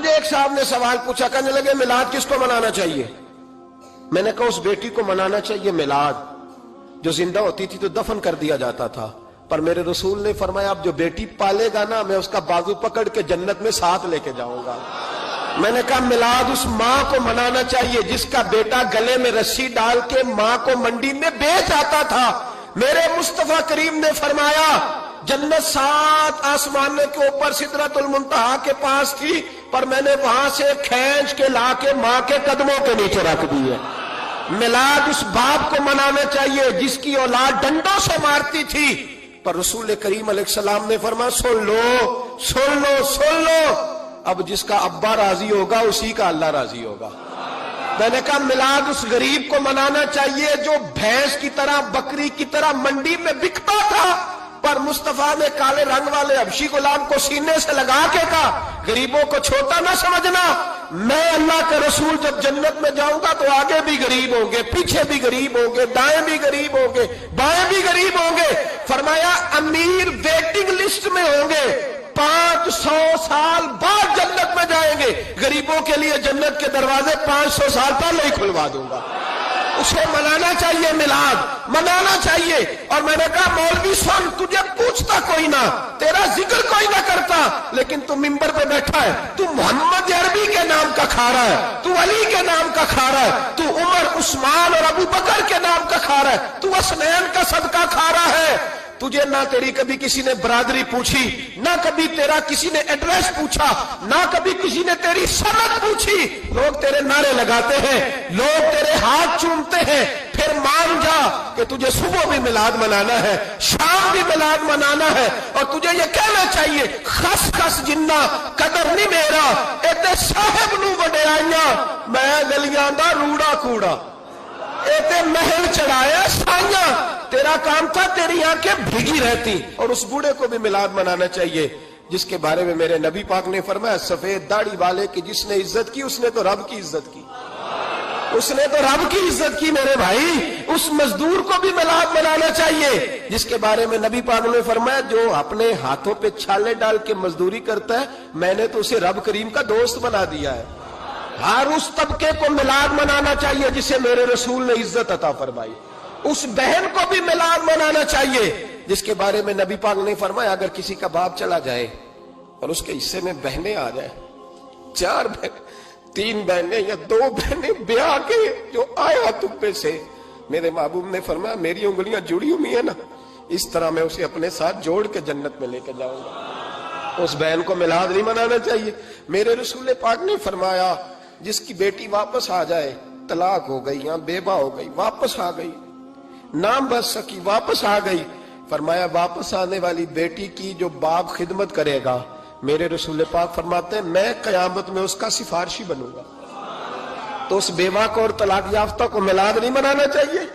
مجھے ایک صاحب نے سوال پوچھا، کہنے لگے میلاد کس کو منانا چاہیے؟ میں نے کہا اس بیٹی کو منانا چاہیے میلاد جو زندہ ہوتی تھی تو دفن کر دیا جاتا تھا، پر میرے رسول نے فرمایا اب جو بیٹی پالے گا نا میں اس کا بازو پکڑ کے جنت میں ساتھ لے کے جاؤں گا۔ میں نے کہا میلاد اس ماں کو منانا چاہیے جس کا بیٹا گلے میں رسی ڈال کے ماں کو منڈی میں بیچ آتا تھا۔ میرے مصطفیٰ کریم نے فرمایا جنت 7 آسمانوں کے اوپر سدرۃ المنتہا کے پاس تھی، پر میں نے وہاں سے کھینچ کے لا کے ماں کے قدموں کے نیچے رکھ دی ہے۔ میلاد اس باپ کو منانا چاہیے جس کی اولاد ڈنڈوں سے مارتی تھی، پر رسول کریم علیہ السلام نے فرمایا سن لو سن لو سن لو، اب جس کا ابا راضی ہوگا اسی کا اللہ راضی ہوگا۔ میں نے کہا میلاد اس غریب کو منانا چاہیے جو بھینس کی طرح بکری کی طرح منڈی میں بکتا تھا، پر مصطفیٰ نے کالے رنگ والے حبشی غلام کو سینے سے لگا کے کہا غریبوں کو چھوٹا نہ سمجھنا، میں اللہ کے رسول جب جنت میں جاؤں گا تو آگے بھی غریب ہوں گے، پیچھے بھی غریب ہوں گے، دائیں بھی غریب ہوں گے، بائیں بھی غریب ہوں گے۔ فرمایا امیر ویٹنگ لسٹ میں ہوں گے، 500 سال بعد جنت میں جائیں گے، غریبوں کے لیے جنت کے دروازے 500 سال پہلے ہی کھلوا دوں گا۔ اسے منانا چاہیے، میلاد منانا چاہیے۔ اور میں نے کہا مولوی سن، تجھے پوچھتا کوئی نہ، تیرا ذکر کوئی نہ کرتا، لیکن تو ممبر پہ بیٹھا ہے، تو محمد عربی کے نام کا کھا رہا ہے، تو علی کے نام کا کھا رہا ہے، تو عمر عثمان اور ابو بکر کے نام کا کھا رہا ہے، تو اسنین کا صدقہ کھا رہا ہے۔ تجھے نہ تیری کبھی کسی نے برادری پوچھی، نہ کبھی تیرا کسی نے ایڈریس پوچھا، نہ کبھی کسی نے تیری سند پوچھی، لوگ تیرے نعرے لگاتے ہیں، لوگ تیرے ہاتھ چومتے ہیں، پھر مان جا کہ تجھے صبح بھی میلاد منانا ہے، شام بھی میلاد منانا ہے، اور تجھے یہ کہنا چاہیے خس خس جنہ قدر نہیں میرا ایتے صاحب نو وڈیائیاں میں گلیاں دا روڑا کوڑا، ایتے محل چڑھایا سائیاں، تیرا کام تھا تیری آنکھیں بھیگی رہتی۔ اور اس بوڑھے کو بھی میلاد منانا چاہیے جس کے بارے میں میرے نبی پاک نے فرمایا سفید داڑھی والے کی جس نے عزت کی اس نے تو رب کی عزت کی، اس نے تو رب کی عزت کی میرے بھائی۔ اس مزدور کو بھی میلاد منانا چاہیے جس کے بارے میں نبی پاک نے فرمایا جو اپنے ہاتھوں پہ چھالے ڈال کے مزدوری کرتا ہے میں نے تو اسے رب کریم کا دوست بنا دیا ہے۔ ہر اس طبقے کو میلاد منانا چاہیے جسے میرے رسول نے عزت عطا فرمائی۔ اس بہن کو بھی میلاد منانا چاہیے جس کے بارے میں نبی پاک نے فرمایا اگر کسی کا باپ چلا جائے اور اس کے حصے میں بہنیں آ جائیں، 4 بہن 3 بہنیں یا 2 بہنیں بیاہ کے جو آیا تپے سے، میرے محبوب نے فرمایا میری انگلیاں جڑی ہوئی ہیں نا، اس طرح میں اسے اپنے ساتھ جوڑ کے جنت میں لے کے جاؤں گا۔ اس بہن کو میلاد نہیں منانا چاہیے۔ میرے رسول پاک نے فرمایا جس کی بیٹی واپس آ جائے، طلاق ہو گئی یا بیوہ ہو گئی، واپس آ گئی، نام بچ سکی واپس آ گئی، فرمایا واپس آنے والی بیٹی کی جو باپ خدمت کرے گا میرے رسول پاک فرماتے ہیں میں قیامت میں اس کا سفارشی بنوں گا۔ تو اس بیوہ کو اور طلاق یافتہ کو میلاد نہیں منانا چاہیے،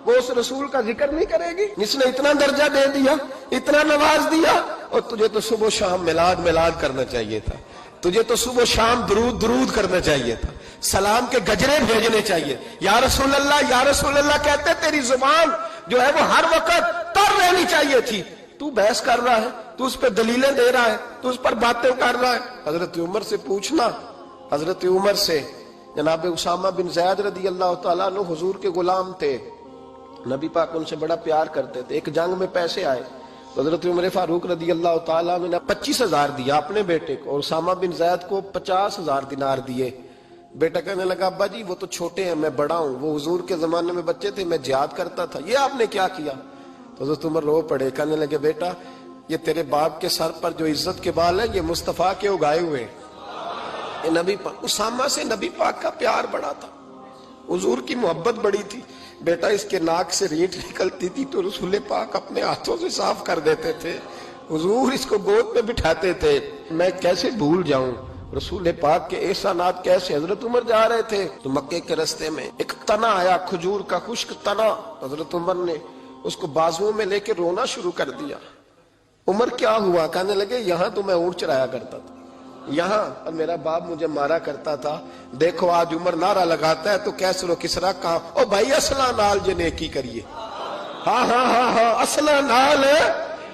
وہ اس رسول کا ذکر نہیں کرے گی جس نے اتنا درجہ دے دیا، اتنا نواز دیا، اور تجھے تو صبح و شام میلاد کرنا چاہیے تھا، تجھے تو صبح و شام درود کرنا چاہیے تھا، سلام کے گجرے بھیجنے چاہیے، یا رسول اللہ کہتے تیری زبان جو ہے وہ ہر وقت تر رہنی چاہیے تھی، تو بحث کر رہا ہے، تو اس پہ دلیلیں دے رہا ہے، تو اس پر باتیں کر رہا ہے۔ حضرت عمر سے پوچھنا، حضرت عمر سے، جناب اسامہ بن زید رضی اللہ تعالیٰ عنہ حضور کے غلام تھے، نبی پاک ان سے بڑا پیار کرتے تھے۔ ایک جنگ میں پیسے آئے تو حضرت عمر فاروق رضی اللہ تعالیٰ عنہ نے 25,000 دیا اپنے بیٹے کو، اور اسامہ بن زید کو 50,000 دینار دیے۔ بیٹا کہنے لگا ابا جی وہ تو چھوٹے ہیں میں بڑا ہوں، وہ حضور کے زمانے میں بچے تھے میں جہاد کرتا تھا، یہ آپ نے کیا کیا؟ تو حضرت عمر رو پڑے، کہنے لگے بیٹا یہ تیرے باپ کے سر پر جو عزت کے بال ہیں یہ مصطفیٰ کے اگائے ہوئے ہیں۔ یہ نبی پاک، اسامہ سے نبی پاک کا پیار بڑا تھا، حضور کی محبت بڑی تھی۔ بیٹا اس کے ناک سے ریٹ نکلتی تھی تو رسول پاک اپنے ہاتھوں سے صاف کر دیتے تھے، حضور اس کو گود میں بٹھاتے تھے۔ میں کیسے بھول جاؤں رسول پاک کے احسانات کیسے۔ حضرت عمر جا رہے تھے تو مکے کے رستے میں ایک تنا آیا، کھجور کا خشک تنا، حضرت عمر نے اس کو بازوؤں میں لے کے رونا شروع کر دیا۔ عمر کیا ہوا؟ کہنے لگے یہاں تو میں اونٹ چرایا کرتا تھا، یہاں اور میرا باپ مجھے مارا کرتا تھا، دیکھو آج عمر نعرہ لگاتا ہے تو کیسر و کسرا کہاں، او بھائی اصلہ نال جے نیکی کریے، ہاں ہاں ہاں ہاں اصلہ نال